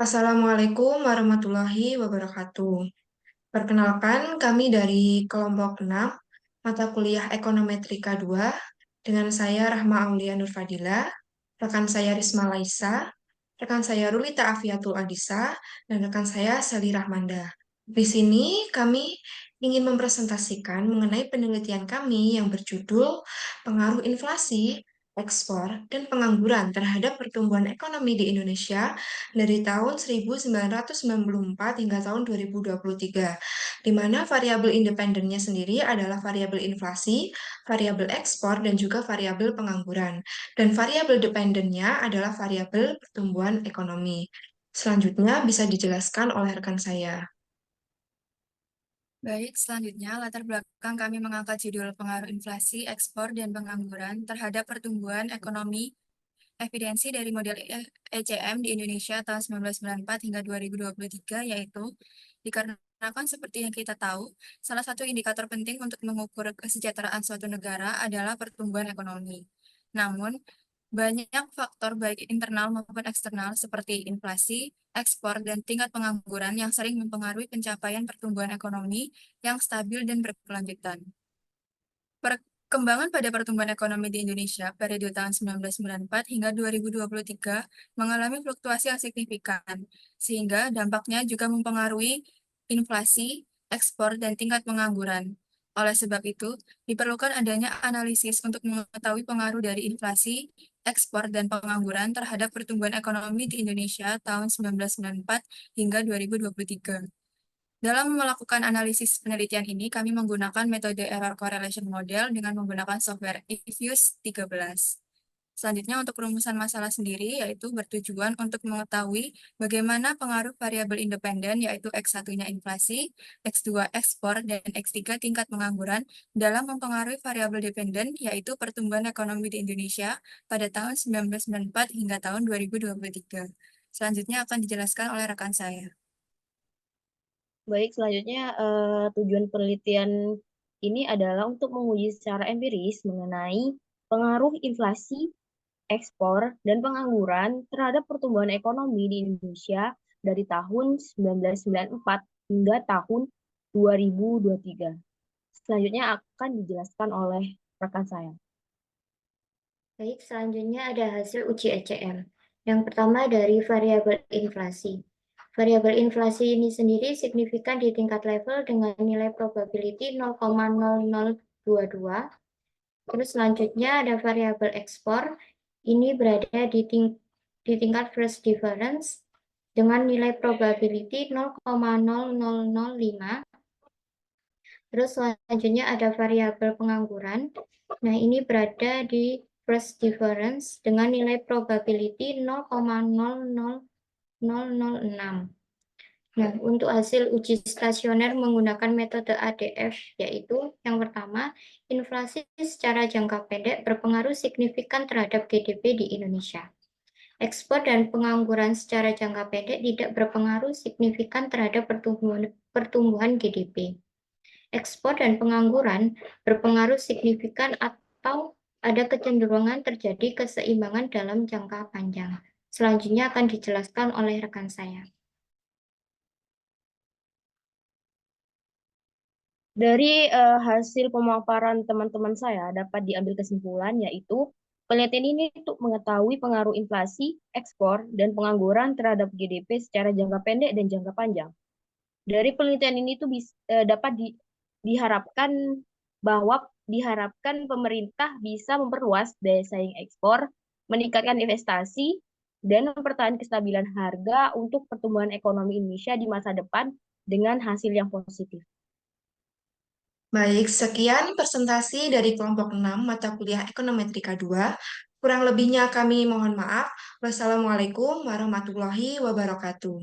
Assalamualaikum warahmatullahi wabarakatuh. Perkenalkan, kami dari kelompok 6, mata kuliah Ekonometrika 2, dengan saya Rahma Aulia Nurfadila, rekan saya Risma Laisa, rekan saya Rulita Afiatul Adisa, dan rekan saya Sally Rahmanda. Di sini kami ingin mempresentasikan mengenai penelitian kami yang berjudul Pengaruh Inflasi, Ekspor, dan Pengangguran terhadap Pertumbuhan Ekonomi di Indonesia dari tahun 1994 hingga tahun 2023, di mana variabel independennya sendiri adalah variabel inflasi, variabel ekspor, dan juga variabel pengangguran. Dan variabel dependennya adalah variabel pertumbuhan ekonomi. Selanjutnya bisa dijelaskan oleh rekan saya. Baik, selanjutnya latar belakang kami mengangkat judul pengaruh inflasi, ekspor, dan pengangguran terhadap pertumbuhan ekonomi, evidensi dari model ECM di Indonesia tahun 1994 hingga 2023, yaitu dikarenakan seperti yang kita tahu, salah satu indikator penting untuk mengukur kesejahteraan suatu negara adalah pertumbuhan ekonomi. Namun, banyak faktor baik internal maupun eksternal seperti inflasi, ekspor, dan tingkat pengangguran yang sering mempengaruhi pencapaian pertumbuhan ekonomi yang stabil dan berkelanjutan. Perkembangan pada pertumbuhan ekonomi di Indonesia periode tahun 1994 hingga 2023 mengalami fluktuasi yang signifikan, sehingga dampaknya juga mempengaruhi inflasi, ekspor, dan tingkat pengangguran. Oleh sebab itu, diperlukan adanya analisis untuk mengetahui pengaruh dari inflasi, ekspor, dan pengangguran terhadap pertumbuhan ekonomi di Indonesia tahun 1994 hingga 2023. Dalam melakukan analisis penelitian ini, kami menggunakan metode error correlation model dengan menggunakan software eFuse 13. Selanjutnya, untuk rumusan masalah sendiri, yaitu bertujuan untuk mengetahui bagaimana pengaruh variabel independen, yaitu X1-nya inflasi, X2 ekspor, dan X3 tingkat pengangguran dalam mempengaruhi variabel dependen, yaitu pertumbuhan ekonomi di Indonesia pada tahun 1994 hingga tahun 2023. Selanjutnya akan dijelaskan oleh rekan saya. Baik, selanjutnya tujuan penelitian ini adalah untuk menguji secara empiris mengenai pengaruh inflasi, ekspor, dan pengangguran terhadap pertumbuhan ekonomi di Indonesia dari tahun 1994 hingga tahun 2023. Selanjutnya akan dijelaskan oleh rekan saya. Baik, selanjutnya ada hasil uji ECM. Yang pertama dari variabel inflasi. Variabel inflasi ini sendiri signifikan di tingkat level dengan nilai probability 0,0022. Terus selanjutnya ada variabel ekspor. Ini berada di tingkat first difference dengan nilai probability 0,0005. Terus selanjutnya ada variabel pengangguran. Nah, ini berada di first difference dengan nilai probability 0,00006. Nah, untuk hasil uji stasioner menggunakan metode ADF, yaitu yang pertama, inflasi secara jangka pendek berpengaruh signifikan terhadap GDP di Indonesia. Ekspor dan pengangguran secara jangka pendek tidak berpengaruh signifikan terhadap pertumbuhan GDP. Ekspor dan pengangguran berpengaruh signifikan atau ada kecenderungan terjadi keseimbangan dalam jangka panjang. Selanjutnya akan dijelaskan oleh rekan saya. Dari hasil pemaparan teman-teman saya dapat diambil kesimpulan yaitu penelitian ini untuk mengetahui pengaruh inflasi, ekspor, dan pengangguran terhadap GDP secara jangka pendek dan jangka panjang. Dari penelitian ini tuh dapat diharapkan bahwa diharapkan pemerintah bisa memperluas daya saing ekspor, meningkatkan investasi, dan mempertahankan kestabilan harga untuk pertumbuhan ekonomi Indonesia di masa depan dengan hasil yang positif. Baik, sekian presentasi dari kelompok 6 mata kuliah Ekonometrika 2. Kurang lebihnya kami mohon maaf. Wassalamualaikum warahmatullahi wabarakatuh.